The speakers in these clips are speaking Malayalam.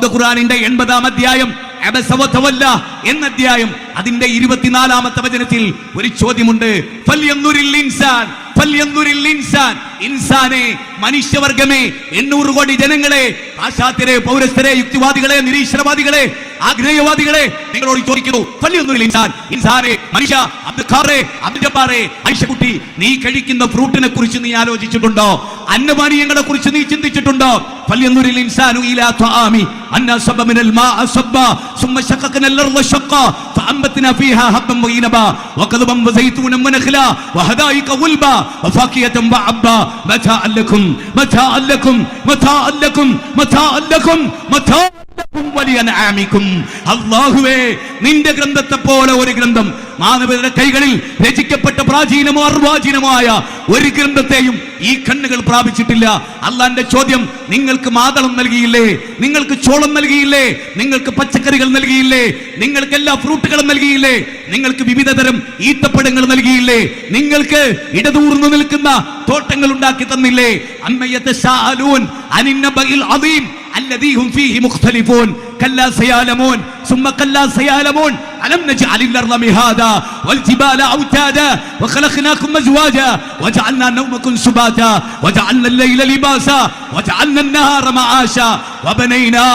വിശുദ്ധ ഖുർആനിന്റെ 80-ാം അധ്യായം അബസ വതവല്ല എന്ന അധ്യായം അതിന്റെ 24-ാമത്തെ വചനത്തിൽ ഒരു ചോദ്യമുണ്ട്. ഇൻസാനെ, മനുഷ്യവർഗമേ, 800 കോടി ജനങ്ങളെ, പാശ്ചാത്യരെ, പൗരസ്ഥരെ, യുക്തിവാദികളെ, നിരീശ്വരവാദികളെ, ആഗ്രഹവാദികളെ, നിങ്ങളോട് ചോദിക്കുന്നു, ഇൻസാനെ, മനുഷ്യ, ഐഷക്കുട്ടി, നീ കഴിക്കുന്ന ഫ്രൂട്ടിനെ കുറിച്ച് നീ ആലോചിച്ചിട്ടുണ്ടോ? അന്നപാനീയങ്ങളെ കുറിച്ച് നീ ചിന്തിച്ചിട്ടുണ്ടോ? فأنبتنا فيها حبا وعنبا وقضبا وزيتونا ونخلا وحدائق غلبا وفاكهة وعبا متاعا لكم متاعا لكم متاعا لكم متاعا لكم متاعا അല്ലാഹുവേ, നിന്റെ ഗ്രന്ഥത്തെ പോലെ ഒരു ഗ്രന്ഥം, മാനവരുടെ കൈകളിൽ രചിക്കപ്പെട്ട പ്രാചീനമോ അർവാചീനമായ ഒരു ഗ്രന്ഥത്തെയും ഈ കണ്ണുകൾ പ്രാപിച്ചിട്ടില്ല. അള്ളാന്റെ ചോദ്യം, നിങ്ങൾക്ക് മാതളം നൽകിയില്ലേ? നിങ്ങൾക്ക് ചോളം നൽകിയില്ലേ? നിങ്ങൾക്ക് പച്ചക്കറികൾ നൽകിയില്ലേ? നിങ്ങൾക്ക് എല്ലാ ഫ്രൂട്ടുകളും നൽകിയില്ലേ? നിങ്ങൾക്ക് വിവിധ തരം ഈത്തപ്പഴങ്ങൾ നൽകിയില്ലേ? നിങ്ങൾക്ക് ഇടതൂർന്നു നിൽക്കുന്ന തോട്ടങ്ങൾ ഉണ്ടാക്കി തന്നില്ലേ? അമ്മയതശാഅലൂൻ അനിന്നബഇൽ അദീം الذي هم فيه مختلفون كلا سيعلمون ثم كلا سيعلمون ألم نجعل الأرض مهادا والجبال أوتادا وخلقناكم أزواجا وجعلنا نومكم سباتا وجعلنا الليل لباسا وجعلنا النهار معاشا وبنينا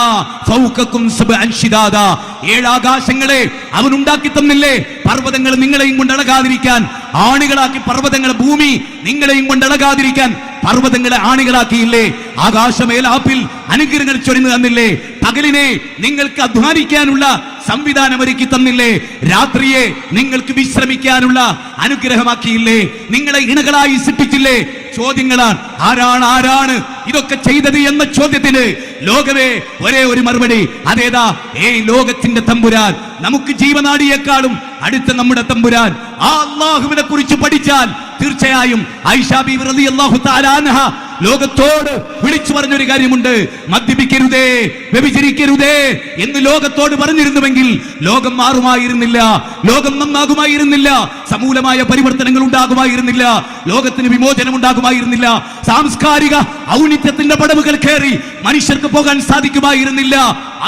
فوقكم سبعا شدادا. 7 ആകാശങ്ങളെ അവൻ ഉണ്ടാക്കി തന്നില്ലേ? പർവ്വതങ്ങൾ നിങ്ങളെയും കൊണ്ട് അളകാതിരിക്കാൻ ആണികളാക്കി, പർവ്വതങ്ങൾ ഭൂമി നിങ്ങളെയും കൊണ്ട് അളകാതിരിക്കാൻ പർവ്വതങ്ങളെ ആണികളാക്കിയില്ലേ? ആകാശമേലാപ്പിൽ അനുഗ്രഹങ്ങൾ ചൊരിഞ്ഞു തന്നില്ലേ? പകലിനെ നിങ്ങൾക്ക് അധ്വാനിക്കാനുള്ള സംവിധാനം ഒരുക്കി തന്നില്ലേ? രാത്രിയെ നിങ്ങൾക്ക് വിശ്രമിക്കാനുള്ള അനുഗ്രഹമാക്കിയില്ലേ? നിങ്ങളെ ഇണകളായി സൃഷ്ടിച്ചില്ലേ? ചോദ്യങ്ങളാണ്. ആരാണ് ഇതൊക്കെ ചെയ്തത് എന്ന ചോദ്യത്തിന് ലോകമേ ഒരേ ഒരു മറുപടി, അതേതാ? ലോകത്തിന്റെ തമ്പുരാൻ, നമുക്ക് ജീവനാടിയേക്കാളും അടുത്ത നമ്മുടെ തമ്പുരാൻ. ആ അല്ലാഹുവിനെ കുറിച്ച് പഠിച്ചാൽ തീർച്ചയായും ആയിഷ ബീവി റളിയല്ലാഹു തആല അൻഹ ലോകത്തോട് വിളിച്ചു പറഞ്ഞൊരു കാര്യമുണ്ട്. മദ്യപിക്കരുതേ, വ്യഭിചരിക്കരുതേ എന്ന് ലോകത്തോട് പറഞ്ഞിരുന്നുവെങ്കിൽ ലോകം മാറുമായിരുന്നില്ല, ലോകം നന്നാകുമായിരുന്നില്ല, സമൂലമായ പരിവർത്തനങ്ങൾ ഉണ്ടാകുമായിരുന്നില്ല, ലോകത്തിന് വിമോചനം ഉണ്ടാകുമായിരുന്നില്ല, സാംസ്കാരിക ഔന്നിത്യത്തിന്റെ പടവുകൾ കയറി മനുഷ്യർക്ക് പോകാൻ സാധിക്കുമായിരുന്നില്ല.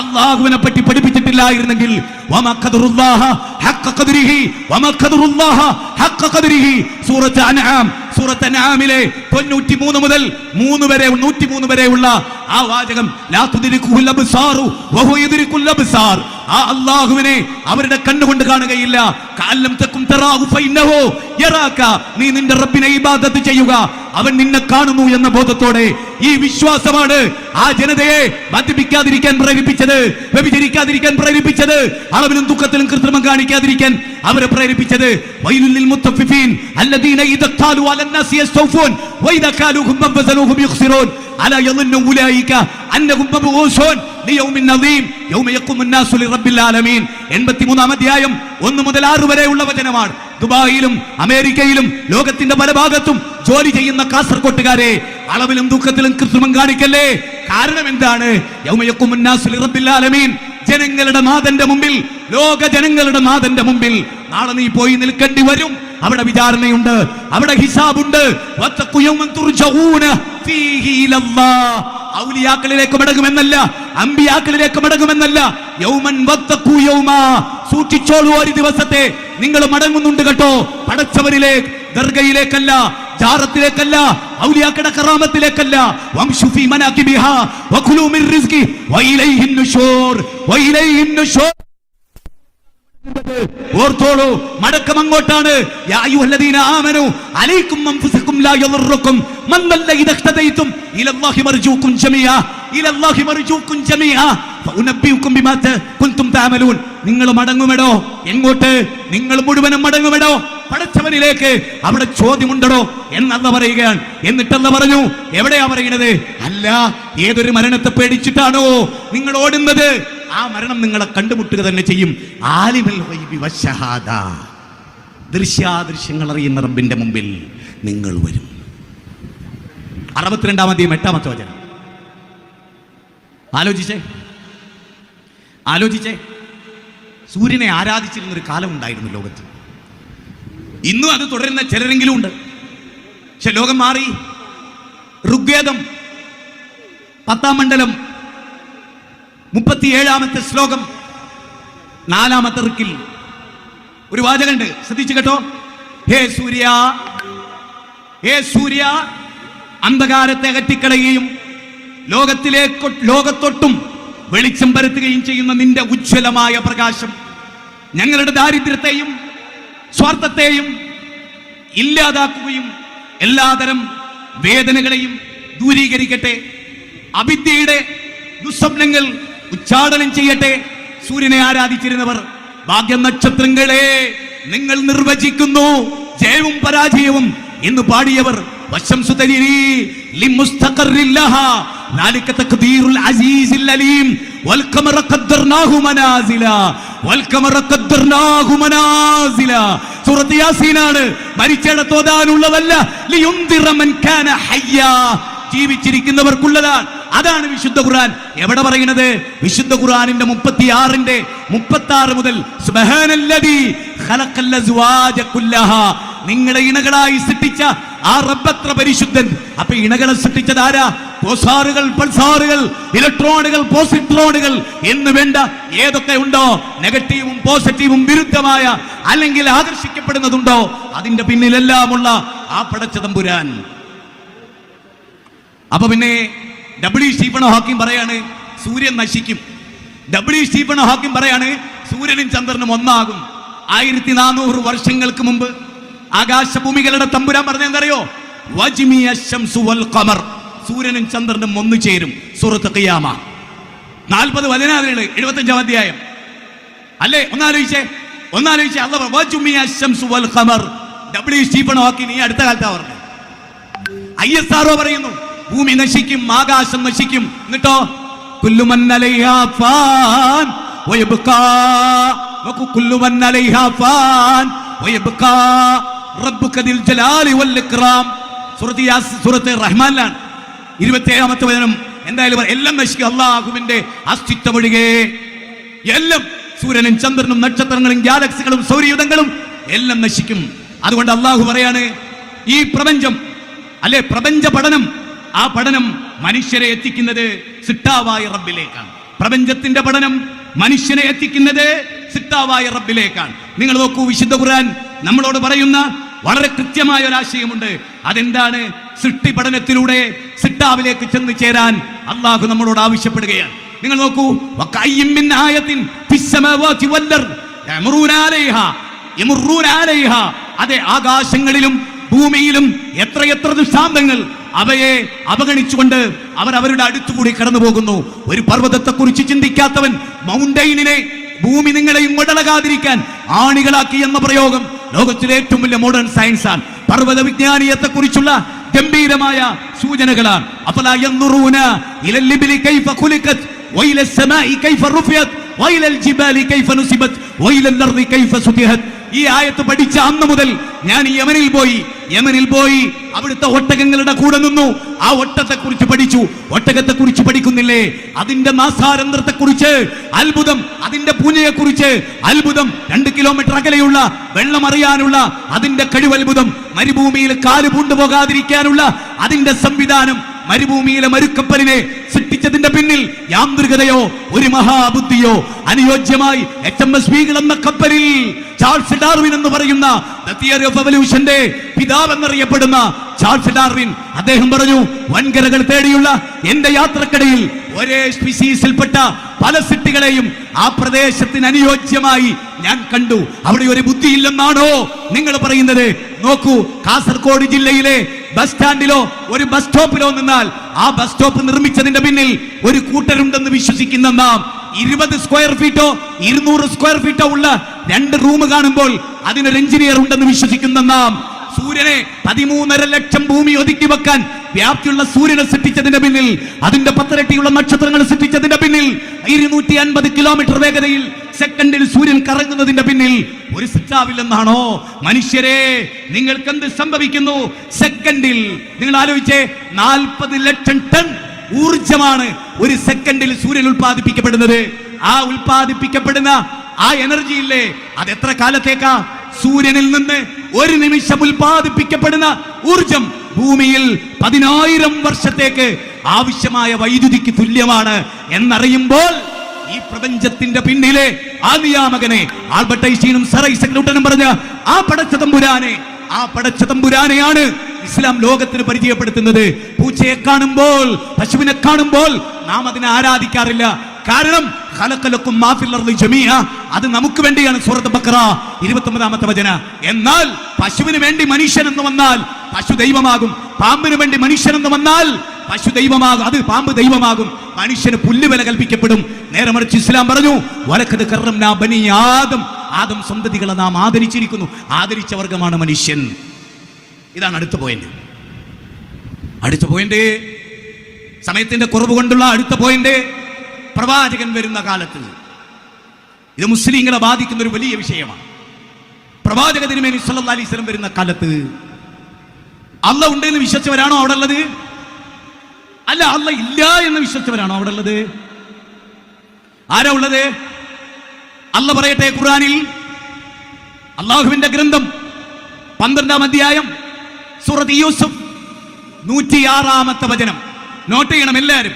അല്ലാഹുവിനെ പറ്റി പഠിപ്പിച്ചിട്ടില്ലായിരുന്നെങ്കിൽ സൂറത്ത് അൻആമിലെ 93 മുതൽ 103 വരെയുള്ള ആ വാചകം, ലാ തുദ്രികുൽ അബ്സാറു വഹു യുദ്രികുൽ അബ്സാർ, ആ അല്ലാഹുവിനെ അവരുടെ കണ്ണുകൊണ്ട് കാണുകയില്ല. കഅല്ലം തകും തറാഹു ഫഇന്നഹു യറാക, നീ നിന്റെ റബ്ബിനെ ഇബാദത്ത് ചെയ്യുക, അവൻ നിന്നെ കാണുന്നു എന്ന ബോധത്തോടെ. ഈ വിശ്വാസമാണ് ആ ജനതയെ മദ്യപിക്കാതിരിക്കാൻ പ്രേരിപ്പിച്ചത്, വ്യഭിചരിക്കാതിരിക്കാൻ പ്രേരിപ്പിച്ചത്, അളവിലും ദുഃഖത്തിലും കൃത്രിമം കാണിക്കാതിരിക്കാൻ അവരെ പ്രേരിപ്പിച്ചത്. വൈലുൽ ലിൽ മുത്തഫിഫീൻ അല്ലദീന ഇദ ഖാലു അലന്നാസി യസ്തൗഫൂൻ വഇദ ഖാലുഹും വസനുഹും യുഖ്സിറൂൻ അലാ യظنു ഉലൈക അന്നഹും മബ്ഊസൂൻ ലിയൗമിൻ നദീം യൗമ യഖൂമുൻ നാസു ലിറബ്ബിൽ ആലമീൻ. 83-ാം അധ്യായം 1 മുതൽ 6 വരെയുള്ള വചനമാണ്. ദുബായിലും അമേരിക്കയിലും ലോകത്തിന്റെ പല ഭാഗത്തും ജോലി ചെയ്യുന്ന കാസർകോട്ടുകാരെ, അളവിലും ദുഃഖത്തിലും കൃത്രിമം കാണിക്കല്ലേ. കാരണം എന്താണ്? യൗമ യഖൂമുൻ നാസു ലിറബ്ബിൽ ആലമീൻ, ജനങ്ങളുടെ നാഥന്റെ മുമ്പിൽ, ലോക ജനങ്ങളുടെ നാഥന്റെ മുമ്പിൽ നാളെ നീ പോയി നിൽക്കേണ്ടി വരും. അവിടെ വിചാരണയുണ്ട്, അവിടെ ഹിസാബുണ്ട്. വത്തഖു യൗമൻ തുർജഊന ഫീഹി ഇലല്ലാഹ്, ഔലിയാക്കളിലേക്ക് മടങ്ങുമെന്നല്ല, അമ്പിയാക്കളിലേക്ക് മടങ്ങുമെന്നല്ല. യൗമൻ വത്തഖു യൗമാ, സൂക്ഷിച്ചോളൂ ഒരു ദിവസത്തെ നിങ്ങൾ മടങ്ങുന്നുണ്ട് കേട്ടോ. പടച്ചവരിലേക്ക്, ദർഗയിലേക്കല്ല, ജാറത്തിലേക്കല്ല, ഔലിയാക്കളുടെ കറാമത്തിലേക്കല്ല. വംശു ഫീ മനാകിബിഹാ വകുലൂ മിർ റിസ്കി വഇലൈഹിൻ നുശൂർ വഇലൈഹിൻ നുശൂർ. ഓർത്തോളൂ, മടക്കം അങ്ങോട്ടാണ്. യാ അയ്യുഹല്ലദീന ആമനൂ അലൈക്കും അൻഫുസകും ലാ യദുർറുകും മൻ ദല്ല ഇദ ഇഖ്തദൈതും ഇലല്ലാഹി മർജൂകും ജമീഅ ഇലല്ലാഹി മർജൂകും ജമീഅ ഫഉനബ്ബിഉകും ബിമാ കുൻതും തഅമലൂൻ. നിങ്ങൾ മടങ്ങുമെടോ? എങ്ങോട്ട്? നിങ്ങൾ മുഴുവനും മടങ്ങുമെടോ പടച്ചവനിലേക്ക്. അവിടെ ചോദ്യമുണ്ടോ എന്നല്ല പറയുകയാണ്. എന്നിട്ടല്ല പറഞ്ഞു, എവിടെയാ പറയുന്നത്? അല്ല, ഏതൊരു മരണത്തെ പേടിച്ചിട്ടാണോ നിങ്ങൾ ഓടുന്നത്, ആ മരണം നിങ്ങളെ കണ്ടുമുട്ടുക തന്നെ ചെയ്യും. ആലിമുൽ ഗൈബി വശഹാദ, ദൃശ്യാദൃശ്യങ്ങൾ അറിയുന്ന റബ്ബിന്റെ മുമ്പിൽ നിങ്ങൾ വരും. 62-ാം അധ്യായം 8-ാമത്തെ വചനം. ആലോചിച്ചേ. സൂര്യനെ ആരാധിച്ചിരുന്നൊരു കാലം ഉണ്ടായിരുന്നു ലോകത്ത്. ഇന്നും അത് തുടരുന്ന ചിലരെങ്കിലും ഉണ്ട്. പക്ഷെ ലോകം മാറി. ഋഗ്വേദം 10-ാം മണ്ഡലം 37-ാമത്തെ ശ്ലോകം 4-ാമത്തെ റിക്കിൽ ഒരു വാചകമുണ്ട്, ശ്രദ്ധിച്ചു കേട്ടോ. ഹേ സൂര്യ, ഹേ സൂര്യ, അന്ധകാരത്തെ അകറ്റിക്കളയുകയും ലോകത്തൊട്ടും വെളിച്ചം പരത്തുകയും ചെയ്യുന്ന നിന്റെ ഉജ്ജ്വലമായ പ്രകാശം ഞങ്ങളുടെ ദാരിദ്ര്യത്തെയും സ്വാർത്ഥത്തെയും ഇല്ലാതാക്കുകയും എല്ലാതരം വേദനകളെയും ദൂരീകരിക്കട്ടെ. അവിദ്യയുടെ ദുസ്വപ്നങ്ങൾ ഉച്ചാടനം ചെയ്യട്ടെ. സൂര്യനെ ആരാധിച്ചിരുന്നവർ ഭാഗ്യ നക്ഷത്രങ്ങളെ നിങ്ങൾ നിർവചിക്കുന്നു ജയവും പരാജയവും എന്ന് പാടിയവർ മരിച്ചിടത്തോതാനുള്ളതല്ല, ജീവിച്ചിരിക്കുന്നവർക്കുള്ളതാണ്. അതാണ് വിശുദ്ധ ഖുർആൻ എവിടെ പറയുന്നത്? വിശുദ്ധ ഖുർആനിന്റെ 36 മുതൽ സുബ്ഹാനല്ലദീ ഖലഖൽ അസ്വാജ കുല്ലഹാ, നിങ്ങളെ ഇണകളായി സൃഷ്ടിച്ച ആ റബ്ബത്ര പരിശുദ്ധൻ. അപ്പൊ ഇണകളെ സൃഷ്ടിച്ചത് ആരാ? പോസാറുകൾ, പൾസാറുകൾ, ഇലക്ട്രോണുകൾ, പോസിട്രോണുകൾ എന്ന് വേണ്ട ഏതൊക്കെ ഉണ്ടോ, നെഗറ്റീവും പോസിറ്റീവും വിരുദ്ധമായ അല്ലെങ്കിൽ ആകർഷിക്കപ്പെടുന്നതുണ്ടോ, അതിന്റെ പിന്നിലെല്ലാമുള്ള ആ പടച്ച തമ്പുരാൻ. അപ്പൊ പിന്നെ സ്റ്റീഫൻ ഹോക്കിംഗ് പറയാണ് സൂര്യൻ നശിക്കും. സ്റ്റീഫൻ ഹോക്കിംഗ് പറയാണ് സൂര്യനും ചന്ദ്രനും ഒന്നാകും. 1400 വർഷങ്ങൾക്ക് മുമ്പ് ആകാശഭൂമികളുടെ തമ്പുരാൻ പറഞ്ഞ എന്തറിയോ? സൂര്യനും ചന്ദ്രനും ഒന്നു ചേരും. സൂറത്ത് ഖിയാമ 40-14 75-ാം അധ്യായം അല്ലേ? ഒന്നാലോചിച്ചേ. സ്റ്റീഫൻ ഹോക്കിംഗ് ഈ അടുത്ത കാലത്താ പറഞ്ഞു. ISRO പറയുന്നു ഭൂമി നശിക്കും, ആകാശം നശിക്കും. എന്നിട്ടോ കുല്ലുമൻ അലൈഹാ ഫാൻ വയബ്കാ വകുല്ലുമൻ അലൈഹാ ഫാൻ വയബ്കാ റബ്ബുക ദിൽ ജലാലി വൽ ഇക്റാം. സൂറത്ത് റഹ്മാനിലാണ് 27-ാമത്തെ വചനം. എന്തായാലും എല്ലാം നശിക്കും, അല്ലാഹുവിന്റെ അസ്തിത്വം ഒഴികെ എല്ലാം. സൂര്യനും ചന്ദ്രനും നക്ഷത്രങ്ങളും ഗാലക്സികളും സൗരയൂഥങ്ങളും എല്ലാം നശിക്കും. അതുകൊണ്ട് അല്ലാഹു പറയാണ് ഈ പ്രപഞ്ചം അല്ലെ, പ്രപഞ്ച പഠനം, ആ പഠനം മനുഷ്യരെ എത്തിക്കുന്നത് സിട്ടാവായ റബ്ബിലേക്കാണ്. പ്രപഞ്ചത്തിന്റെ പഠനം മനുഷ്യനെ എത്തിക്കുന്നത് സിട്ടാവായ റബ്ബിലേക്കാണ്. നിങ്ങൾ നോക്കൂ, വിശുദ്ധ ഖുർആൻ നമ്മളോട് പറയുന്ന വളരെ കൃത്യമായ ഒരു ആശയമുണ്ട്. അതെന്താണ്? സൃഷ്ടി പഠനത്തിലൂടെ സിട്ടാവിലേക്ക് ചെന്ന് ചേരാൻ അള്ളാഹു നമ്മളോട് ആവശ്യപ്പെടുകയാണ്. നിങ്ങൾ നോക്കൂ, അതെ, ആകാശങ്ങളിലും ഭൂമിയിലും എത്രയെത്ര ദൃഷ്ടാന്തങ്ങൾ, അവയെ അവഗണിച്ചുകൊണ്ട് അവർ അവരുടെ അടുത്തുകൂടി കടന്നു പോകുന്നു. ഒരു പർവ്വതത്തെ കുറിച്ച് ചിന്തിക്കാത്തവൻ മൗണ്ടൈനിനെ ഭൂമി നിങ്ങളെയും മുടലകാതിരിക്കാൻ ആണികളാക്കി എന്ന പ്രയോഗം ലോകത്തിലെ ഏറ്റവും വലിയ മോഡേൺ സയൻസാണ്. പർവ്വത വിജ്ഞാനീയത്തെ കുറിച്ചുള്ള ഗംഭീരമായ സൂചനകളാണ്. അഫലാ യൻദുറൂന ഇലൽ ലിബിലി കൈഫ ഖുലിഖത് വഇലൽ സമാഇ കൈഫ റുഫിയത് വഇലൽ ജിബാലി കൈഫ നുസിബത് വഇലൽ അർദി കൈഫ സുതിഹത്. ഈ ആയത്ത് പഠിച്ച അന്ന് മുതൽ ഞാൻ യമനിൽ പോയി അവിടുത്തെ ഒട്ടകങ്ങളുടെ കൂടെ നിന്നു. ആ ഒട്ടത്തെ കുറിച്ച് പഠിച്ചു. ഒട്ടകത്തെ കുറിച്ച് പഠിക്കുന്നില്ലേ? അതിന്റെ നാസാരന്ധ്രത്തെ കുറിച്ച് അത്ഭുതം, അതിന്റെ പൂഞ്ഞയെ കുറിച്ച് അത്ഭുതം, 2 കിലോമീറ്റർ അകലെയുള്ള വെള്ളം അറിയാനുള്ള അതിന്റെ കഴിവത്ഭുതം, മരുഭൂമിയിൽ കാല് പൂണ്ടുപോകാതിരിക്കാനുള്ള അതിന്റെ സംവിധാനം, മരുഭൂമിയിലെ മരുക്കപ്പലിനെ സൃഷ്ടിച്ചതിന്റെ പിന്നിൽ യാന്ത്രികതയോ ഒരു മഹാബുദ്ധിയോ അനുയോജ്യമായി HMS Beagle എന്ന കപ്പലിൽ ചാൾസ് ഡാർവിൻ എന്ന് പറയുന്ന ദ തിയറി ഓഫ് എവല്യൂഷന്റെ പിതാവ് എന്നറിയപ്പെടുന്ന ചാൾസ് ഡാർവിൻ അദ്ദേഹം പറഞ്ഞു, വൻകരകൾ തേടിയുള്ള എന്റെ യാത്രക്കിടയിൽ ഒരേ സ്പീസീസിൽപ്പെട്ട പല സിട്ടികളെയും ആ പ്രദേശത്തിന് അനുയോജ്യമായി ഞാൻ കണ്ടു. അവിടെ ഒരു ബുദ്ധിയില്ലെന്നാണോ നിങ്ങൾ പറയുന്നത്? നോക്കൂ, കാസർഗോഡ് ജില്ലയിലെ ബസ് സ്റ്റാൻഡിലോ ഒരു ബസ് സ്റ്റോപ്പിലോ നിന്നാൽ ആ ബസ് സ്റ്റോപ്പ് നിർമ്മിച്ചതിന്റെ പിന്നിൽ ഒരു കൂട്ടരുണ്ടെന്ന് വിശ്വസിക്കുന്ന നാം 20 സ്ക്വയർ ഫീറ്റോ 200 സ്ക്വയർ ഫീറ്റോ ഉള്ള 2 റൂം കാണുമ്പോൾ അതിനൊരു എഞ്ചിനീയർ ഉണ്ടെന്ന് വിശ്വസിക്കുന്ന നാം, സൂര്യനെ 13.5 ലക്ഷം ഭൂമി ഒതുക്കി വെക്കാൻ വ്യാപ്തിയുള്ള സൂര്യനെ സൃഷ്ടിച്ചതിന്റെ പിന്നിൽ, അതിന്റെ 10 ഇരട്ടിയുള്ള നക്ഷത്രങ്ങൾ സൃഷ്ടിച്ചതിന്റെ പിന്നിൽ, 250 കിലോമീറ്റർ വേഗതയിൽ സെക്കൻഡിൽ സൂര്യൻ കറങ്ങുന്നതിന്റെ പിന്നിൽ ഒരു സിട്ടാവില്ലെന്നാണോ? മനുഷ്യരെ, നിങ്ങൾക്ക് എന്ത് സംഭവിക്കുന്നു? സെക്കൻഡിൽ നിങ്ങൾ ആലോചിച്ചേ, 40 ലക്ഷം ടൺ ഊർജമാണ് ഒരു സെക്കൻഡിൽ സൂര്യൻ ഉൽപ്പാദിപ്പിക്കപ്പെടുന്നത്. ആ ഉൽപ്പാദിപ്പിക്കപ്പെടുന്ന ആ എനർജി ഇല്ലേ, അത് എത്ര കാലത്തേക്കാ? സൂര്യനിൽ നിന്ന് ഒരു നിമിഷം ഉൽപ്പാദിപ്പിക്കപ്പെടുന്ന ഊർജം ഭൂമിയിൽ 10,000 വർഷത്തേക്ക് ആവശ്യമായ വൈദ്യുതിക്ക് തുല്യമാണ് എന്നറിയുമ്പോൾ ഈ പ്രപഞ്ചത്തിന്റെ പിന്നിലെ ആ നിയാമകനെ, ആൽബർട്ട് ഐൻസ്റ്റീനും സർ ഐസക് ന്യൂട്ടനും പറഞ്ഞ ആ പടച്ച തമ്പുരാനെയാണ് ഇസ്ലാം ലോകത്തിന് പരിചയപ്പെടുത്തുന്നത്. പൂച്ചയെ കാണുമ്പോൾ, പശുവിനെ കാണുമ്പോൾ നാം അതിനെ ആരാധിക്കാറില്ല. കാരണം ഖലഖലക്കും മാ ഫിൽ അർളി ജമീഅ, അത് നമുക്ക് വേണ്ടിയാണ്. സൂറത്ത് ബഖറ 29-ാമത്തെ വചനം. എന്നാൽ പശുവിന് വേണ്ടി മനുഷ്യൻ എന്ന് വന്നാൽ പശു ദൈവമാകും. പാമ്പിന് വേണ്ടി മനുഷ്യൻ എന്ന് വന്നാൽ പശു ദൈവമാകും, അത് പാമ്പ് ദൈവമാകും. മനുഷ്യന് പുല്ലുവില കൽപ്പിക്കപ്പെടും. നേരെ മറിച്ച് ഇസ്ലാം പറഞ്ഞു, വലഖദ് കറംനാ ബനി ആദം, ആദം സന്തതികളെ നാം ആദരിച്ചിരിക്കുന്നു. ആദരിച്ച വർഗമാണ് മനുഷ്യൻ. ഇതാണ് അടുത്ത പോയിന്റ്. സമയത്തിന്റെ കുറവ് കൊണ്ടുള്ള അടുത്ത പോയിന്റ്, പ്രവാചകൻ വരുന്ന കാലത്ത് ഇത് മുസ്ലിങ്ങളെ ബാധിക്കുന്ന ഒരു വലിയ വിഷയമാണ്. പ്രവാചക തിരുമേനി സല്ലല്ലാഹു അലൈഹി വസല്ലം വരുന്ന കാലത്ത് അല്ലാഹ് ഉണ്ട് എന്ന് വിശ്വസിച്ചവരാണോ അവിടെ ഉള്ളത്? അല്ല, അല്ലാഹ് ഇല്ല എന്ന് വിശ്വസിച്ചവരാണോ അവിടെ ഉള്ളത്? ആരാ ഉള്ളത്? അല്ലാഹ് പറയട്ടെ ഖുർആനിൽ, അല്ലാഹുവിന്റെ ഗ്രന്ഥം 12-ാം അധ്യായം സൂറത്ത് യൂസുഫ് 106-ാമത്തെ വചനം നോട്ട് ചെയ്യണം എല്ലാവരും.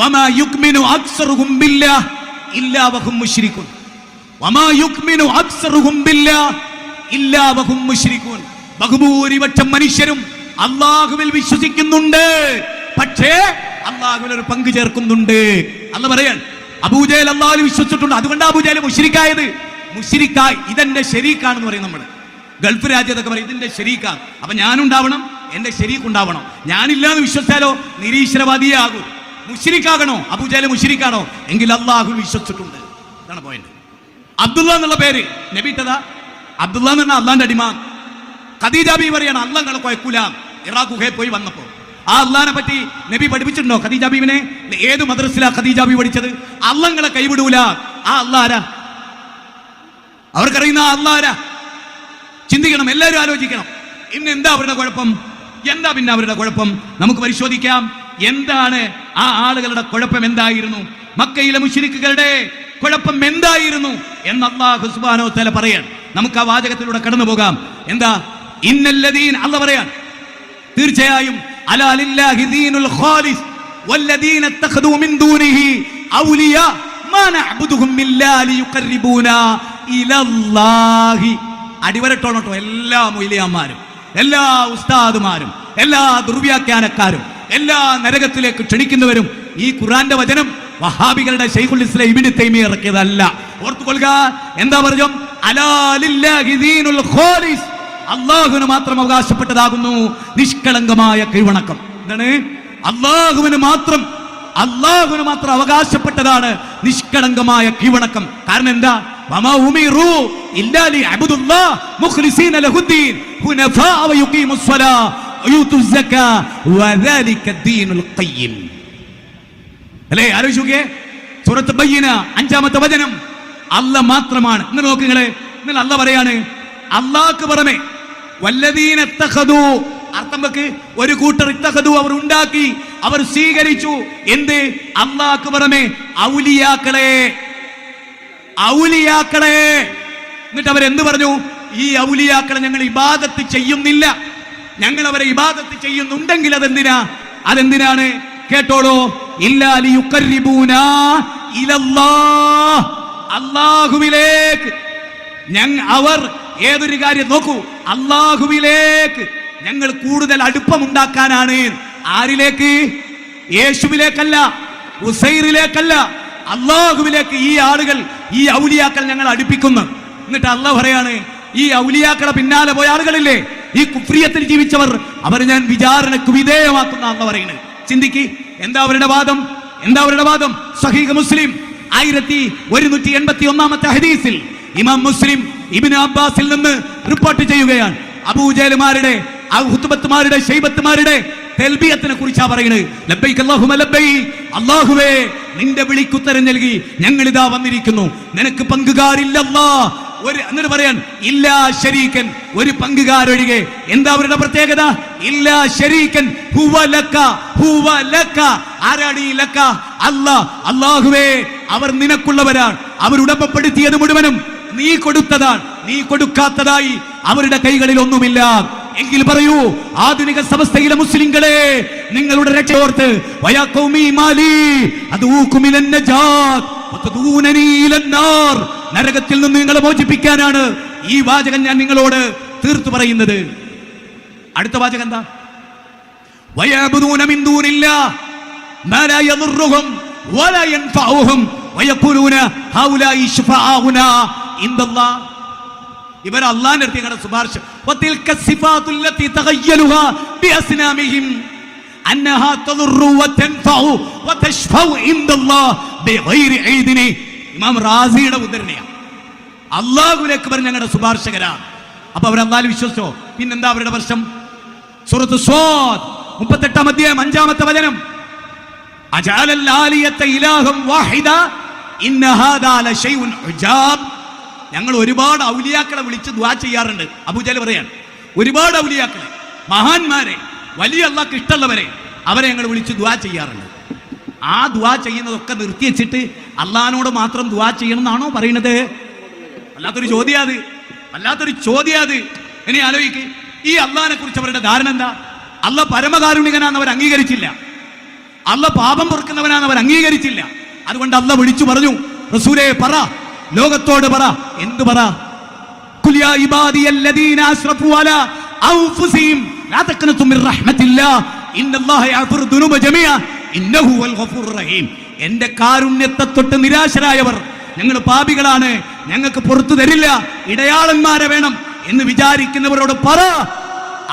വമാ യുക്മിനു അക്സറുഹും ബില്ലാഹ് ഇല്ലാ വഹും മുശ്രികൂൻ. വമാ യുക്മിനു അക്സറുഹും ബില്ലാഹ് ഇല്ലാ വഹും മുശ്രികൂൻ. ബഹുഭൂരിപക്ഷം മനുഷ്യരും അല്ലാഹുവിൽ വിശ്വസിക്കുന്നുണ്ട്, പക്ഷേ അല്ലാഹുവിൽ ഒരു പങ്കു ചേർക്കുന്നുണ്ട്. അല്ലാഹ് പറയാൻ, അബൂജഹൽ അല്ലാഹുവിൽ വിശ്വസിച്ചിട്ടുണ്ട്, അതുകൊണ്ടാണ് അബൂജഹൽ മുശ്രിക്കായത്. മുശ്രിക്കായി ഇതെന്റെ ശരീക്കാണെന്ന് പറയും. നമ്മൾ ഗൾഫ് രാജ്യത്തൊക്കെ പറയും ഇതിന്റെ ശരീക്കാണ്. അപ്പൊ ഞാനുണ്ടാവണം, എന്റെ ശരീക്ക് ഉണ്ടാവണം. ഞാനില്ലാന്ന് വിശ്വസിച്ചാലോ നിരീശ്വരവാദിയേ ആകൂ. മുശ്രിക്കാകണോ? അബൂജഹൽ മുശ്രിക്കാണോ? എങ്കിൽ അല്ലാഹു വിശ്വസിച്ചിട്ടുണ്ട്. ഇതാണ് പോയിന്റ്. അബ്ദുള്ള എന്നുള്ള പേര് നബിട്ടതാ. അബ്ദുള്ള എന്ന് പറഞ്ഞാൽ അള്ളാന്റെ അടിമ. ഖദീജ ബീവി പറയാണ്, അള്ളാഹ് നിങ്ങളെ കൊയക്കൂല. ഇറാഖ് ഗുഹയിൽ പോയി വന്നപ്പോ ആ അള്ളാഹിനെ പറ്റി നബി പഠിപ്പിച്ചിട്ടുണ്ടോ ഖദീജ ബീവിനെ? ഏത് മദ്രസിലാ ഖദീജ ബീവി പഠിച്ചത്? അള്ളാഹ് നിങ്ങളെ കൈവിടൂല. ആ അള്ളാഹ് ആരാ? അവർക്കറിയുന്ന ആ അള്ളാഹ് ആരാ? ചിന്തിക്കണം, എല്ലാവരും ആലോചിക്കണം. ഇന്ന് എന്താ അവരുടെ കുഴപ്പം? എന്താ പിന്നെ അവരുടെ കുഴപ്പം? നമുക്ക് പരിശോധിക്കാം. എന്താണ് ആ ആളുകളുടെ കുഴപ്പം? എന്തായിരുന്നു മക്കയിലെ മുശ്രിക്കുകളുടെ കുഴപ്പം? എന്തായിരുന്നു എന്ന് അല്ലാഹു സുബ്ഹാനഹു വ തആല പറയാൻ. നമുക്ക് ആ വാചകത്തിലൂടെ കടന്നു പോകാം. എന്താ? ഇന്നല്ലദീൻ, അല്ലാഹ് പറയാൻ, തീർച്ചയായും അലാ ലില്ലാഹി ദീനുൽ ഖാലിസ് വല്ലദീന ഇത്തഖദൂ മിൻ ദൂനിഹി ഔലിയാ മാ നഅബുദുഹും ഇല്ലാ ലിയുഖർരിബൂനാ ഇലല്ലാഹി. അടിവരട്ടോണട്ടോ എല്ലാ മൗലിയാമാരും, എല്ലാ ഉസ്താദുമാരും, എല്ലാ ദുർവ്യാഖ്യാനക്കാരും, എല്ലാ നരകത്തിലേക്ക് ക്ഷണിക്കുന്നവരും ഈ ഖുർആന്റെ വചനം വഹാബികളുടെ ശൈഖുൽ ഇസ്ലാം ഇബ്നു തൈമിയ്യ ഇറക്കിയതല്ല. ഓർത്തുകൊള്ളുക. എന്താ പറഞ്ഞു? അലാ ലില്ലാഹി ദീനുൽ ഖാലിസ്, അല്ലാഹുവിന് മാത്രം അവകാശപ്പെട്ടതാകുന്നു നിഷ്കളങ്കമായ കീഴ്വണക്കം. എന്താണ്? അല്ലാഹുവിന് മാത്രം അവകാശപ്പെട്ടതാണ് നിഷ്കളങ്കമായ കീഴ്വണക്കം. കാരണം എന്താ? വമാ ഉമിറു ഇല്ലാ ലിഅബ്ദുല്ലാഹ് മുഖ്ലിസീന ലഹുദ്ദീൻ ഹുനഫാ വയുഖീമുസ് സ്വലാ വയൂതുസ് സക്കാ വദാലിക ദീനുൽ ഖയ്യിം. അല്ലേ? ആലോചിക്കേ. സൂറത്ത് ബയ്യിന 5-ാമത്തെ വചനം. അല്ലാഹ് മാത്രമാണ്. ഇന്ന് നോക്ക് നിങ്ങളെ, ഇന്ന് അല്ലാഹ് പറയാണ്, അല്ലാഹ്ക്ക് പുറമെ വല്ലദീന ഇത്തഖദൂ, അർത്ഥം വെക്ക്, ഒരു കൂട്ടർ ഇത്തഖദൂ, അവർ ഉണ്ടാക്കി, അവർ സ്വീകരിച്ചു. എന്ത്? അല്ലാഹ്ക്ക് പുറമെ ഔലിയാക്കളെ. എന്നിട്ട് അവരെന്ത് പറഞ്ഞു? ഈ ഔലിയാക്കളെ ഞങ്ങൾ ഇബാദത്ത് ചെയ്യുന്നില്ല. ഞങ്ങൾ അവരെ ഇബാദത്ത് ചെയ്യുന്നുണ്ടെങ്കിൽ അതെന്തിനാണ്? കേട്ടോളൂ. ഇല്ലാ ലിയുഖർരിബൂനാ ഇലല്ലാഹ്, അല്ലാഹുവിലേക്ക്. അവർ ഏതൊരു കാര്യം നോക്കൂ, അല്ലാഹുവിലേക്ക് ഞങ്ങൾ കൂടുതൽ അടുപ്പമുണ്ടാക്കാനാണ്. ആരിലേക്ക്? യേശുവിലേക്കല്ല, ഉസൈറിലേക്കല്ല, അല്ലാഹുവിലേക്ക് ഈ ആളുകൾ, ഈ ഔലിയാക്കൾ ഞങ്ങൾ അടുപ്പിക്കുന്നു. എന്നിട്ട് അല്ലാഹ് പറയാണ്, ഈ ഔലിയാക്കളെ പിന്നാലെ പോയ ആളുകളില്ലേ, ഈ കുഫ്രിയത്തിൽ ജീവിച്ചവർ, അവർ ഞാൻ വിചാരണക്ക് വിധേയമാക്കുന്ന അല്ലാഹ് പറയുന്നത്. ചിന്തിക്ക്, എന്താ അവരുടെ വാദം? സഹീഹ് മുസ്ലിം 1181-ാമത്തെ ഹദീസിൽ ഇമാം മുസ്ലിം ഇബ്നു അബ്ബാസിൽ നിന്ന് റിപ്പോർട്ട് ചെയ്യുകയാണ്. അബൂജഹലുമാരുടെ, ഹുത്ബത്തുമാരുടെ, ശൈബത്തുമാരുടെ തൽബിയത്തിനെ കുറിച്ചാ പറയുന്നത്. ലബ്ബൈക അല്ലാഹുമ്മ ലബ്ബൈക, അല്ലാഹുവേ നിന്റെ വിളിക്കുത്തരം നൽകി ഞങ്ങൾ ഇതാ വന്നിരിക്കുന്നു, നിനക്ക് പങ്കുകാരില്ലല്ലാ. എന്നിട്ട് പറയാൻ, ഇല്ലാ ശരീകൻ, ഒരു പങ്കുകാരൊഴികെ. എന്താ അവരുടെ പ്രത്യേകത? ഇല്ലാ ശരീകൻ ഹുവ ലക. ആരാണ് ഈ ലക? അല്ലാഹ്. അല്ലാഹുവേ അവർ നിനക്കുള്ളവരാണ്, അവരുടമപ്പെടുത്തിയത് മുഴുവനും നീ കൊടുത്തതാണ്, നീ കൊടുക്കാത്തതായി അവരുടെ കൈകളിൽ ഒന്നുമില്ല. എങ്കിൽ പറയൂ, ആധുനിക സമസ്തയിലെ മുസ്ലിങ്ങളെ, നിങ്ങളുടെ രക്ഷയോർത്ത് വയാ ഖൗമി മാലി അദൂകും ഇലൻ നജാത്ത് നരകത്തിൽ നിന്ന് നിങ്ങളെ മോചിപ്പിക്കാനാണ് ഈ വാചകം ഞാൻ നിങ്ങളോട് തീർത്തു പറയുന്നത്. അടുത്ത വാചകം എന്താ? വയഅബുദൂന മിൻ ദൂനില്ലാഹ് മാ ലാ യദുർറുഹും വലാ യൻഫഉഹും വയഖൂലൂന ഹൗലാഇ ശുഫാഉനാ ഇൻദല്ലാഹ്. ഇവർ അല്ലാഹുവിന്റെ അടുത്ത് ഞങ്ങളുടെ ശുപാർശ വതിൽക സിഫാത്തുൽ ലത്തി തഗയ്യലുഹാ ബിഅസ്നാമിഹിം അന്നഹാ തദുറു വതൻഫഉ വതശ്ഫഉ ഇൻദല്ലാഹ് ബിഗൈരി ഈദിനി. ഇമാം റാസിയുടെ ഉദ്ധരണിയാണ്. അല്ലാഹുവിലേക്ക് അവർ ഞങ്ങളുടെ ശുപാർശകരാണ്. അപ്പൊ അവർ അല്ലാഹുവിൽ വിശ്വസിച്ചോ? പിന്നെന്താ അവരുടെ പ്രശ്നം? സൂറത്ത് സ്വാദ് 38-ാം അധ്യായം 5-ാമത്തെ വചനം, അജഅലൽ ആലിയത ഇലാഹം വാഹിദ ഇന്ന ഹാദാ ലശൈഉൻ ഉജാബ്. ഞങ്ങൾ ഒരുപാട് ഔലിയാക്കളെ വിളിച്ച് ദുആ ചെയ്യാറുണ്ട്. അബൂജഹൽ പറയാണ്, ഒരുപാട് ഔലിയാക്കളെ, മഹാന്മാരെ, വലിയ അല്ലാഹ്ക്ക് ഇഷ്ടമുള്ളവരെ, അവരെ ഞങ്ങൾ വിളിച്ച് ദുആ ചെയ്യാറുണ്ട്. ആ ദുആ ചെയ്യുന്നതൊക്കെ നിർത്തി വെച്ചിട്ട് അള്ളാഹിനോട് മാത്രം ദുആ ചെയ്യണം എന്നാണോ പറയുന്നത്? വല്ലാത്തൊരു ചോദ്യാത്, വല്ലാത്തൊരു ചോദ്യാത്. ഇനി ആലോചിക്ക്, ഈ അള്ളാഹിനെ കുറിച്ച് അവരുടെ ധാരണ എന്താ? അള്ളാഹ് പരമകാരുണികനാന്ന് അവർ അംഗീകരിച്ചില്ല. അള്ളാഹ് പാപം പൊറുക്കുന്നവനാന്ന് അവർ അംഗീകരിച്ചില്ല. അതുകൊണ്ട് അള്ളാഹ് വിളിച്ചു പറഞ്ഞു, റസൂലേ പറ, ലോകത്തോട് പറ. എന്ത് പറ? ഖുൽ യാ ഇബാദിയല്ലദീന അസ്റഫു അലാ അൻഫുസിഹിം ലാ തഖ്നതു മിർ റഹ്മത്തില്ലാഹ് ഇന്നല്ലാഹ യഗ്ഫിറു ദുനൂബ ജമീഅ ഇന്നഹു വൽ ഗഫൂറുർ റഹീം. എന്റെ കാരുണ്യത്തെ തൊട്ട് നിരാശരായവർ, ഞങ്ങൾ പാപികളാണ്, ഞങ്ങൾക്ക് പുറത്തു തരില്ല, ഇടയാളന്മാരെ വേണം എന്ന് വിചാരിക്കുന്നവരോട് പറ,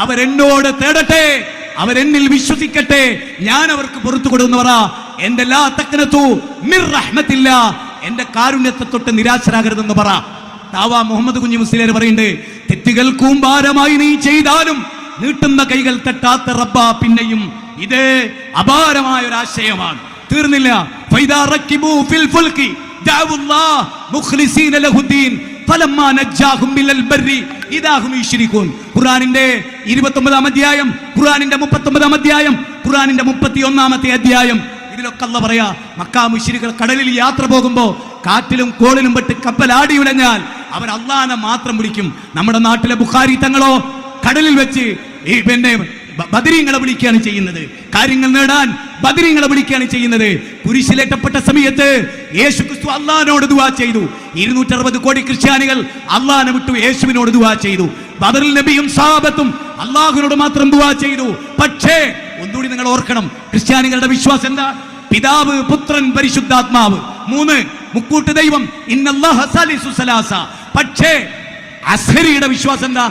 അവരെന്നോട് തേടട്ടെ, അവരെന്നിൽ വിശ്വസിക്കട്ടെ, ഞാൻ അവർക്ക് പുറത്തു കൊടുക്കുന്ന പറ. എന്റെ ലാ തഖ്നതു മിർ റഹ്മത്തില്ലാഹ്, എന്റെ കാരുണ്യത്തെ തൊട്ട് നിരാശരാകരുതെന്ന് പറ. താവാ മുഹമ്മദ് കുഞ്ഞി മുസ്ലിയാർ പറയുന്നുണ്ട്, തെറ്റുകൾ കൂമ്പാരമായി നീ ചെയ്താലും നീട്ടുന്ന കൈകൾ തട്ടാത്ത റബ്ബ പിന്നെയും. ഇത് അപാരമായ ഒരു ആശയമാണ്. തീർന്നില്ല. ഫൈദാ റക്കിബു ഫിൽ ഫുൽകി ദഅവുല്ലാഹ് മുഖ്ലിസീന ലഹുദ്ദീൻ ഫലമ്മാ നജ്ജാഹും ബിൽ ബർരി ഇദാ ഹും യുശ്രികൂൻ. ഖുർആനിന്റെ 29-ാം അധ്യായം, ഖുർആനിന്റെ 39-ാം അധ്യായം, ഖുർആനിന്റെ 31-ാമത്തെ അധ്യായം. ഇതിലൊക്കെ അല്ലാഹ് പറയാ, മക്കാ മുശ്രിക്കുകൾ കടലിൽ യാത്ര പോകുമ്പോ കാറ്റിലും കോളിലും പെട്ട് കപ്പലാടി ഉലഞ്ഞാൽ അവർ അള്ളാഹിനെ മാത്രം വിളിക്കും. നമ്മുടെ നാട്ടിലെ ബുഖാരി തങ്ങളോ കടലിൽ വെച്ച് ഈ പിന്നെ ബദരീങ്ങളെ വിളിക്കുകയാണ് ചെയ്യുന്നത്. കാര്യങ്ങൾ നേടാൻ ബദരീങ്ങളെ വിളിക്കുകയാണ് ചെയ്യുന്നത്. കുരിശിലേറ്റപ്പെട്ട സമയത്ത് യേശു ക്രിസ്തു അള്ളാഹിനോട് ദുആ ചെയ്തു. 260 കോടി ക്രിസ്ത്യാനികൾ അള്ളാഹിനെ വിട്ടു യേശുവിനോട് ദുആ ചെയ്തു. ബദറിൽ നബിയും സഹാബത്തും അള്ളാഹുവിനോട് മാത്രം ദുആ ചെയ്തു. പക്ഷേ ഒന്നുകൂടി നിങ്ങൾ ഓർക്കണം, ക്രിസ്ത്യാനികളുടെ വിശ്വാസം എന്താ? പിതാവ്, പുത്രൻ, പരിശുദ്ധാത്മാവ്, 3 മുക്കൂട്ട് ദൈവം, ഇന്നല്ലാഹ സാലിസു സലാസ. പക്ഷേ അസ്ഹരിയുടെ വിശ്വാസം എന്താ?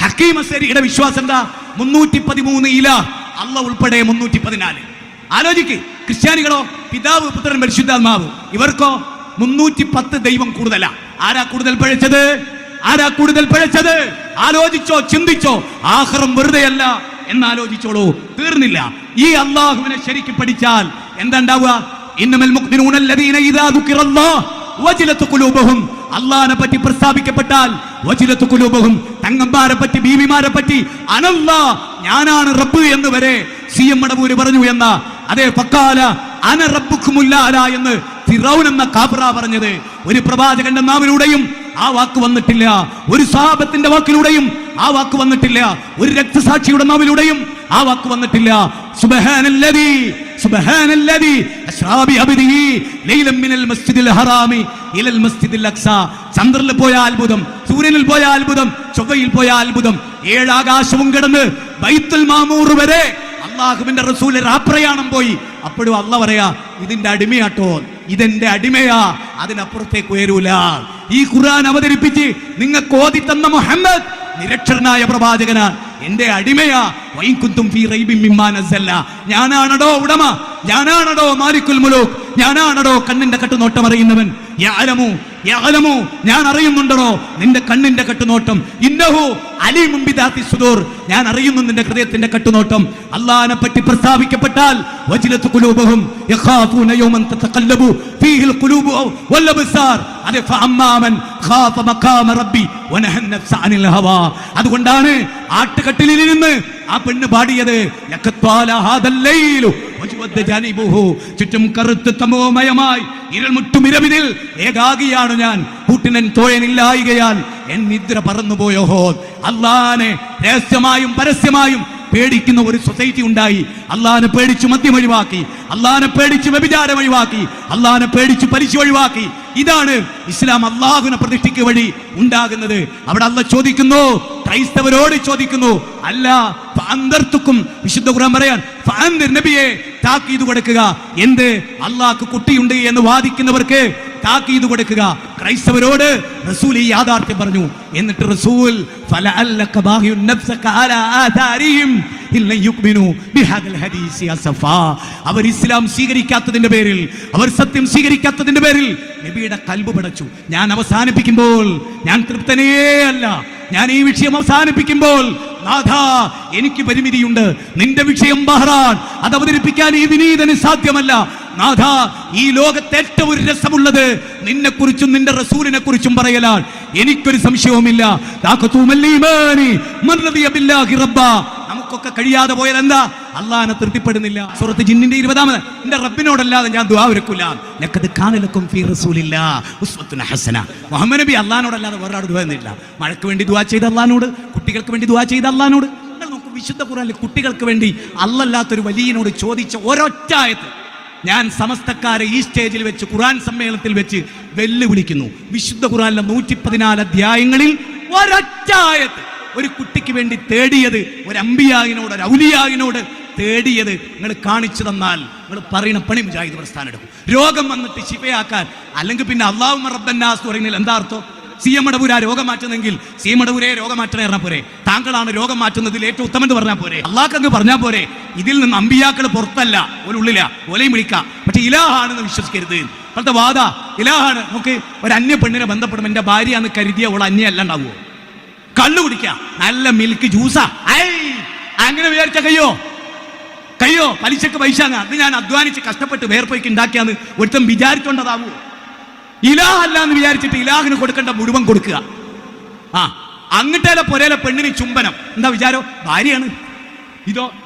ഹക്കീം അസ്ഹരിയുടെ വിശ്വാസം എന്താ? 313 ഇലാഹ്, അല്ലാഹ് ഉൾപ്പെടെ 314. ആലോചിക്ക്, ക്രിസ്ത്യാനികളോ പിതാവ്, പുത്രൻ, പരിശുദ്ധാത്മാവ്. ഇവർക്കോ 310 ദൈവം കൂടുതലാ. ആരാ കൂടുതൽ പഴച്ചത്? ആരാ കൂടുതൽ പഴച്ചത്? ആലോചിച്ചോ, ചിന്തിച്ചോ. ആഖിറം വെറുതെയല്ല എന്നാലോചിച്ചോളൂ. തീർന്നില്ല. ഈ അല്ലാഹുവിനെ ശരിക്കും പഠിച്ചാൽ എന്താ ഉണ്ടാവുക? ഇന്നമൽ മുഅ്മിനൂന അല്ലദീന ഇദാ ദുകിറല്ലാഹ് വജിലത് ഖുലൂബുഹും. അല്ലാഹുവിനെ പറ്റി പ്രസ്താവിക്കപ്പെട്ടാൽ വജിലത് ഖുലൂബുഹും, തങ്ങന്മാരെ പറ്റി, ബീവിമാരെ പറ്റി, അനല്ലാഹ്, ഞാനാണ് റബ്ബ് എന്ന് വരെ CM മടവൂര് പറഞ്ഞു എന്ന അതേ ഫഖാല അന റബ്ബുക്കുമുൽ അഅ്ലാ എന്ന് ഫിറൗൻ എന്ന കാഫിറ പറഞ്ഞത്. ഒരു പ്രവാചകന്റെ നാവിലൂടെയും ആ വാക്ക് വന്നിട്ടില്ല. ഒരു സഹാബത്തിന്റെ വാക്കിലൂടെയും ആ വാക്ക് വന്നിട്ടില്ല. ഒരു രക്തസാക്ഷിയുടെ നാവിലൂടെയും ആ വാക്ക് വന്നിട്ടില്ല. സുബ്ഹാനല്ലദീ സുബ്ഹാനല്ലദീ അസ്റാ ബിഅബ്ദിഹി ലൈലൻ മിനൽ മസ്ജിദിൽ ഹറാമി ഇലൽ മസ്ജിദിൽ അഖ്സാ. ചന്ദ്രനിൽ പോയ അത്ഭുതം, സൂര്യനിൽ പോയ അത്ഭുതം, ചൊവ്വയിൽ പോയ അത്ഭുതം, 7 ആകാശവും കടന്ന് ബൈത്തുൽ മാമൂർ വരെ അല്ലാഹുവിന്റെ റസൂൽ രാപ്രയാണം പോയി. അപ്പോഴും അല്ലാഹ് പറയാ, ഇതിന്റെ അടിമയാട്ടോ, ഇതെന്റെ അടിമയാ, അതിനപ്പുറത്തേക്ക് ഉയരൂല. ഈ ഖുർആൻ അവതരിപ്പിച്ച് നിങ്ങൾക്ക് ഓതി തന്ന മുഹമ്മദ് നിരക്ഷരനായ പ്രവാചകനാണ്, എന്റെ അടിമയാ. വൈകുന്തും ഫീ റൈബിൻ മിമ്മാ നസ്സല. ഞാനാണടോ ഉടമ, ഞാനാണടോ മാലിക്കുൽ മുലൂക്, ഞാനാണടോ കണ്ണിന്റെ കട്ടുനോട്ടം അറിയുന്നവൻ. യഅലമു യഅലമു, ഞാൻ അറിയുന്നുണ്ടോ നിന്റെ കണ്ണിന്റെ കട്ടുനോട്ടം. ഇന്നഹു അലീമുൻ ബിദാത്തി സുദൂർ, ഞാൻ അറിയുന്നു നിന്റെ ഹൃദയത്തിന്റെ കട്ടുനോട്ടം. അല്ലാഹുവിനെ പറ്റി പ്രസ്താവിക്കപ്പെട്ടാൽ വജിലതു ഖുലൂബുഹും യഖാഫൂന യൗമൻ തതഖല്ലബു ഫീഹിൽ ഖുലൂബു വൽ അബ്സാർ. അതെ ഫഅമ്മാമൻ ഖാഫ മഖാമ റബ്ബി വനഹ നഫ്സ അനിൽ ഹവാ. അതുകൊണ്ടാണ് ആട്ടുകട്ടിലിൽ ഇരുന്ന് ആ പെണ്ണ് പാടിയത്, ലഖത്വാല ഹാദൽ ലൈലു വജ്വദ ജാനിബുഹു. ചുറ്റും കറുത്ത തമോമയമായി ഇരുൾമുട്ടും ഇരവിതിൽ ഏകാഗിയാണ് ഞാൻ, കൂട്ടിനൻ തോഴനില്ലായികയാൽ എൻ നിദ്ര പറന്നുപോയോ. അല്ലാഹുവിനെ രഹസ്യമായും പരസ്യമായും പേടിക്കുന്ന ഒരു സൊസൈറ്റി ഉണ്ടായി. അള്ളാഹിനെ പേടിച്ച് മദ്യം ഒഴിവാക്കി, അള്ളാഹിനെ പേടിച്ച് വ്യഭിചാരം ഒഴിവാക്കി, അള്ളാഹിനെ പേടിച്ച് പലിശ ഒഴിവാക്കി. ഇതാണ് ഇസ്ലാം അള്ളാഹുവിനെ പ്രതിഷ്ഠിക്കുക വഴി ഉണ്ടാകുന്നത്. അവിടെ അള്ളാഹ് ചോദിക്കുന്നു, ക്രൈസ്തവരോട് ചോദിക്കുന്നു, അല്ല ഫഅൻദർതുക്കും, വിശുദ്ധ ഖുർആൻ പറയാൻ ഫഅൻദിർ, നബിയെ താക്കീത് കൊടുക്കുക. എന്ത്? അള്ളാഹ്ക്ക് കുട്ടിയുണ്ട് എന്ന് വാദിക്കുന്നവർക്ക് താക്കീത് കൊടുക്കുക. ക്രൈസ്തവരോട് റസൂൽ ഈ യാഥാർത്ഥ്യം പറഞ്ഞു. എന്നിട്ട് റസൂൽ ഫലഅല്ലക ബാഹിഉൻ നഫ്സക അലാ ആഥാരിഹിം ഇല്ല യുക്മിനു ബിഹാദൽ ഹദീസി അസഫാ. അവർ ഇസ്ലാം സ്വീകരിക്കാത്തതിന്റെ പേരിൽ, അവർ സത്യം സ്വീകരിക്കാത്തതിന്റെ പേരിൽ നബിയുടെ കൽബ് പടച്ചു. ഞാൻ അവസാനിപ്പിക്കുമ്പോൾ ഞാൻ തൃപ്തനേ അല്ല. ഞാൻ ഈ വിഷയം അവസാനിപ്പിക്കുമ്പോൾ നാഥാ, എനിക്ക് പരിമിതിയുണ്ട്. നിന്റെ വിഷയം ബഹ്റാൻ, അത് അവതരിപ്പിക്കാൻ ഈ വിനീതന് സാധ്യമല്ല. നാഥാ, ഈ ലോകത്തെ ഏറ്റവും രസമുള്ളത് നിന്നെ കുറിച്ചും നിന്റെ റസൂലിനെ കുറിച്ചും പറയലാണ്. എനിക്കൊരു സംശയവുമില്ല. നമുക്കൊക്കെ കഴിയാതെ പോയത് എന്താ? അള്ളാഹിനെ തൃപ്തിപ്പെടുന്നില്ല. സൂറത്ത് ജിന്നിന്റെ 20 എന്റെ റബ്ബിനോടല്ലാതെ ഞാൻ ദുആ വെക്കൂല. ലഖദ് കാന ലക്കും ഫീ റസൂലില്ലാഹി ഉസ്വത്തുൻ ഹസന. മുഹമ്മദ് നബി അള്ളാഹിനോടല്ലാതെ വേറെ ആരോടും ദുആ ചെയ്യുന്നില്ല. മഴയ്ക്ക് വേണ്ടി ദുആ ചെയ്ത അള്ളാഹിനോട്, കുട്ടികൾക്ക് വേണ്ടി ദുആ ചെയ്ത അള്ളാഹിനോട്. നിങ്ങൾ നോക്കൂ, വിശുദ്ധ ഖുർആനിൽ കുട്ടികൾക്ക് വേണ്ടി അല്ലാത്തൊരു വലിയനോട് ചോദിച്ച ഒരൊറ്റ ആയത്ത് ഞാൻ സമസ്തക്കാരെ ഈ സ്റ്റേജിൽ വെച്ച് ഖുർആൻ സമ്മേളനത്തിൽ വെച്ച് വെല്ലുവിളിക്കുന്നു. വിശുദ്ധ ഖുർആനിലെ 114 അധ്യായങ്ങളിൽ ഒരൊറ്റ ആയത്ത് ഒരു കുട്ടിക്ക് വേണ്ടി തേടിയത്, ഒരു അമ്പിയാകിനോട്, ഒരു ഔലിയാകിനോട് തേടിയത് നിങ്ങൾ കാണിച്ചു തന്നാൽ നിങ്ങൾ പറയുന്ന പണി മുജാഹിദ് പ്രസ്ഥാനം എടുക്കും. രോഗം വന്നിട്ട് ശിഫയാക്കാൻ, അല്ലെങ്കിൽ പിന്നെ അല്ലാഹുമ്മ റബ്ബന്നാസ് പറയുന്നതിൽ എന്താ അർത്ഥം? സി എം മടവൂരാ രോഗം മാറ്റുന്നെങ്കിൽ സി എം മടവൂരെ രോഗം മാറ്റണേ പറഞ്ഞാൽ പോരെ? താങ്കളാണ് രോഗം മാറ്റുന്നതിൽ ഏറ്റവും ഉത്തമം എന്ന് പറഞ്ഞാൽ പോരെ? അള്ളാഹ്ക്കങ്ങ് പറഞ്ഞാൽ പോരെ? ഇതിൽ നിന്ന് അമ്പിയാക്കൾ പുറത്തല്ല, ഒരു ഉള്ളില ഓലയും വിളിക്കാം, പക്ഷെ ഇലാഹാണെന്ന് വിശ്വസിക്കരുത്. അപ്പോഴത്തെ വാദ ഇലാഹാണ്. നമുക്ക് ഒരു അന്യ പെണ്ണിനെ ബന്ധപ്പെടും, എൻ്റെ ഭാര്യയാന്ന് കരുതിയ അവൾ അന്യ അല്ല ഉണ്ടാവുമോ? കള്ളു കുടിക്കാം, നല്ല മിൽക്ക് ജ്യൂസാ, അങ്ങനെ വിചാരിച്ച കയ്യോ പലിശക്ക് പൈസ അത് ഞാൻ അധ്വാനിച്ച് കഷ്ടപ്പെട്ട് വേർപ്പൊയ്ക്ക് ഉണ്ടാക്കിയാന്ന് ഒരുത്തം വിചാരിച്ചോണ്ടതാവൂ? ഇലാഹല്ല എന്ന് വിചാരിച്ചിട്ട് ഇലാഹിന് കൊടുക്കേണ്ട മുഴുവൻ കൊടുക്കുക. അങ്ങട്ടേലെ പൊരേലെ പെണ്ണിന് ചുംബനം, എന്താ വിചാരോ? ഭാര്യയാണ്.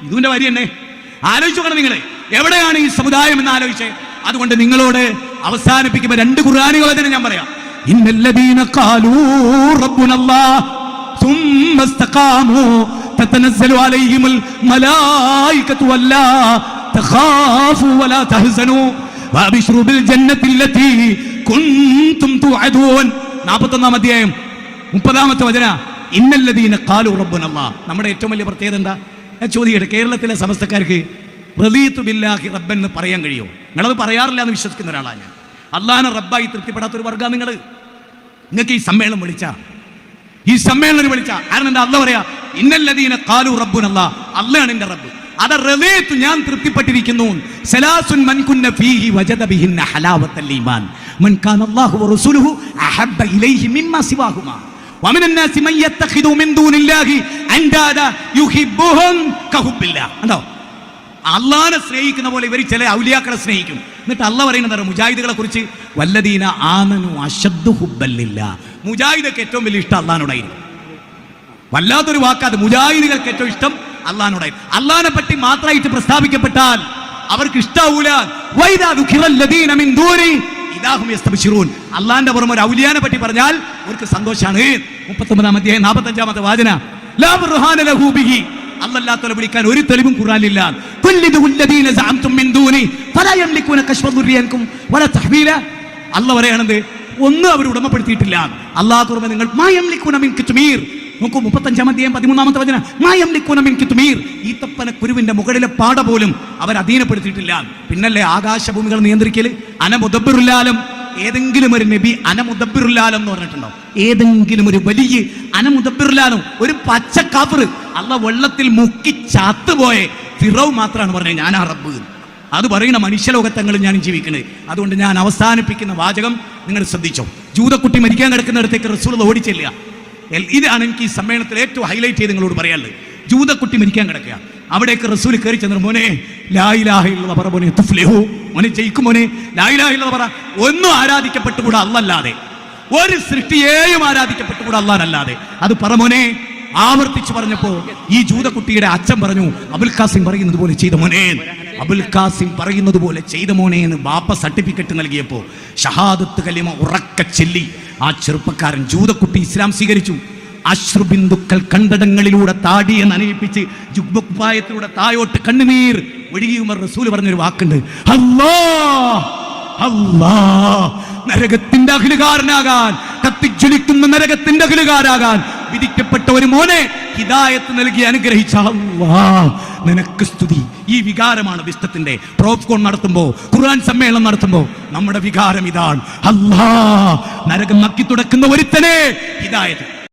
ഇതിന്റെ ഭാര്യ തന്നെ. ആലോചിച്ചു നോക്കണം നിങ്ങൾ, എവിടെയാണ് ഈ സമുദായം എന്ന് ആലോചിച്ചേ. അതുകൊണ്ട് നിങ്ങളോട് അവസാനിപ്പിക്കുമ്പോൾ 2 ഖുർആനുകൾ തന്നെ ഞാൻ പറയാം. ഇന്നല്ലദീന ഖാലൂ റബ്ബുനല്ലാഹ് സുമ്മ ഇസ്തഖാമൂ തതനസ്സലു അലൈഹിമുൽ മലായികതു വല്ലാ തഖാഫു വലാ തഹ്സനൂ വഅബ്ശിറൂ ബിൽ ജന്നത്തി അല്ലതീ കുൻതും തുഅദൂൻ. 41 അധ്യായം 30 വചനം. ഇന്നല്ലദീന ഖാലൂ റബ്ബുനല്ലാഹ്. നമ്മുടെ ഏറ്റവും വലിയ പ്രത്യേകത എന്താ? ഞാൻ ചോദിക്കട്ടെ, കേരളത്തിലെ സമസ്തക്കാർക്ക് റളീതു ബില്ലാഹി റബ്ബൻ എന്ന് പറയാൻ കഴിയുമോ? നിങ്ങളത് പറയാറില്ല എന്ന് വിശ്വസിക്കുന്ന ഒരാളാണ് ഞാൻ. അള്ളാഹിനെ റബ്ബായി തൃപ്തിപ്പെടാത്തൊരു വർഗ്ഗം നിങ്ങൾ. നിങ്ങൾക്ക് ഈ സമ്മേളനം വിളിച്ച കാരണം എന്താ? അള്ളാഹ് പറയാ ഇന്നല്ലദീന ഖാലൂ റബ്ബുനല്ലാഹ്, അള്ളാഹാണ് എൻ്റെ റബ്ബ്. അത് റളീതു, ഞാൻ തൃപ്തിപ്പെട്ടിരിക്കുന്നു. സലാസുൻ മൻ കുന്ന ഫീഹി വജദ ബിഹിന്ന ഹലാവത്തൽ ഈമാൻ മൻ കാന അല്ലാഹു വറസൂലുഹു അഹബ്ബ ഇലൈഹി മിമ്മാ സിവാഹുമാ വമിനൻ നാസി മൻ യത്തഖിദു മിൻ ദൂനില്ലാഹി അൻദാദ യുഹിബ്ബുഹും കഹുബ്ബില്ലാഹ്. കണ്ടോ? അള്ളാഹിനെ സ്നേഹിക്കുന്ന പോലെ ഇവർ ചില ഔലിയാക്കളെ സ്നേഹിക്കും. എന്നിട്ട് അള്ളാഹ് പറയുന്നത് മുജാഹിദുകളെ കുറിച്ച്, വല്ലദീന ആമനു അശദ്ദു ഹുബ്ബൻ ലില്ലാഹ്. മുജാഹിദൊക്കെ ഏറ്റവും വലിയ ഇഷ്ടം അള്ളാഹിനോടായിരുന്നു. വല്ലാത്തൊരു വാക്കാത്. മുജാഹിദുകൾക്ക് ഏറ്റവും ഇഷ്ടം അള്ളാഹിനോടായിരുന്നു. അള്ളാഹിനെ പറ്റി മാത്രമായിട്ട് പ്രസ്താവിക്കപ്പെട്ടാൽ അവർക്ക് ഇഷ്ടാവൂല. വൈദാ ദുഖിറല്ലദീന മിൻ ദൂനി ഇദാഹും യസ്തബ്ശിറൂൻ. അള്ളാഹിന്റെ പുറമെ ഒരു ഔലിയാനെ പറ്റി പറഞ്ഞാൽ അവർക്ക് സന്തോഷമാണ്. 39 അധ്യായം 45 വചന. ലാ ബുർഹാന ലഹു ബിഹി, അല്ലാഹുവിനെ വിളിക്കാൻ ഒരു തെളിവും ഖുർആനിലില്ല. കുല്ലിദുല്ലദീന സഅംതും മിൻ ദൂനി ഫലാ യംലികൂന കശ്ഫ ദുർരിയൻകും വലാ തഹ്വീല. അല്ലാഹ് പറയണത് ഒന്നും അവർ ഉടമപ്പെടുത്തിയിട്ടില്ല. അല്ലാഹു കുർബ നിങ്ങൾ മാ യംലികൂന മിൻ കിത്മീർ. നോക്കൂ 35 അധ്യായം 13 വചനം. മാ യംലികൂന മിൻ കിത്മീർ. ഈത്തപ്പന കുരുവിന്റെ മുകളിലെ പാട പോലും അവർ അധീനപ്പെടുത്തിയിട്ടില്ല. പിന്നല്ലേ ആകാശഭൂമികൾ നിയന്ത്രിക്കല്. അനമുദബ്ബിറുല്ലാലം. ഏതെങ്കിലും ഒരു നബി അനമുദബ്ബിറുല്ലാലം എന്ന് പറഞ്ഞിട്ടുണ്ടോ? ഏതെങ്കിലും ഒരു വലിയ അനമുദബ്ബിറുല്ലാലം, ഒരു പച്ച കാഫിർ അള്ളാഹ് വെള്ളത്തിൽ മുക്കി ചാത്തുപോയ ഫിറൗൻ മാത്രമാണ് പറഞ്ഞത് ഞാനാ റബ്ബ്. അത് പറയുന്ന മനുഷ്യലോകത്തങ്ങളിൽ ഞാൻ ജീവിക്കുന്നത്. അതുകൊണ്ട് ഞാൻ അവസാനിപ്പിക്കുന്ന വാചകം നിങ്ങൾ ശ്രദ്ധിച്ചോ. ജൂതക്കുട്ടി മരിക്കാൻ കിടക്കുന്നിടത്തേക്ക് റസൂൽ ഓടിച്ചെല്ലുക. ഇതാണ് എനിക്ക് ഈ സമ്മേളനത്തിൽ ഏറ്റവും ഹൈലൈറ്റ് ചെയ്ത് നിങ്ങളോട് പറയാനുള്ളത്. ജൂതക്കുട്ടി മരിക്കാൻ കിടക്കുക. അവിടേക്ക് റസൂൽ കയറി ചെന്നു, മോനെ ലാ ഇലാഹ ഇല്ലല്ലാഹ് പറ, മോനെ തുഫ്ലിഹു, മോനെ ജയിക്കും, മോനെ ലാ ഇലാഹ ഇല്ലല്ലാഹ് പറ. ഒന്നും ആരാധിക്കപ്പെട്ടുകൂടാ അല്ലാതെ, ഒരു സൃഷ്ടിയെയും ആരാധിക്കപ്പെട്ടുകൂടാ അല്ലാതെ. അത് പറ മോനെ. ആവർത്തിച്ച് പറഞ്ഞപ്പോ ഈ ജൂതക്കുട്ടിയുടെ അച്ഛൻ പറഞ്ഞു, അബുൽ ഖാസിം പറയുന്നത് പോലെ ചെയ്ത മോനെ, അബുൽ ഖാസിം പറയുന്നത് പോലെ ചെയ്ത മോനെ എന്ന് ബാപ്പ സർട്ടിഫിക്കറ്റ് നൽകിയപ്പോ ഷഹാദത്ത് കലിമ ഉറക്ക ചെല്ലി ആ ചെറുപ്പക്കാരൻ ജൂതക്കുട്ടി ഇസ്ലാം സ്വീകരിച്ചു. അശ്രുബിന്ദുക്കൾ കണ്ടടങ്ങളിലൂടെ താടിയെ നനയിപ്പിച്ച് ജുബ്ബക്കുപ്പായത്തിലൂടെ തായോട്ട് കണ്ണുനീർ ഒഴുകിയുമർ റസൂൽ പറഞ്ഞൊരു വാക്കുണ്ട്, അല്ലാ അല്ലാ. നരകത്തിന്റെ അഖിലുകാരനാകാൻ, കത്തിജ്വലിക്കുന്ന നരകത്തിന്റെ അഖിലുകാരാകാൻ വിധിക്കപ്പെട്ട ഒരു മോനെ ഹിദായത്ത് നൽകി അനുഗ്രഹിച്ച അല്ലാ നിനക്ക് സ്തുതി. ഈ വികാരമാണ് വിസ്തത്തിന്റെ പ്രോപ്കോൺ നടത്തുമ്പോ, ഖുർആൻ സമ്മേളനം നടത്തുമ്പോ നമ്മുടെ വികാരം ഇതാണ്. അല്ലാ നരകം നക്കി തുടക്കുന്ന ഒരുത്തനെ ഹിദായത്ത്.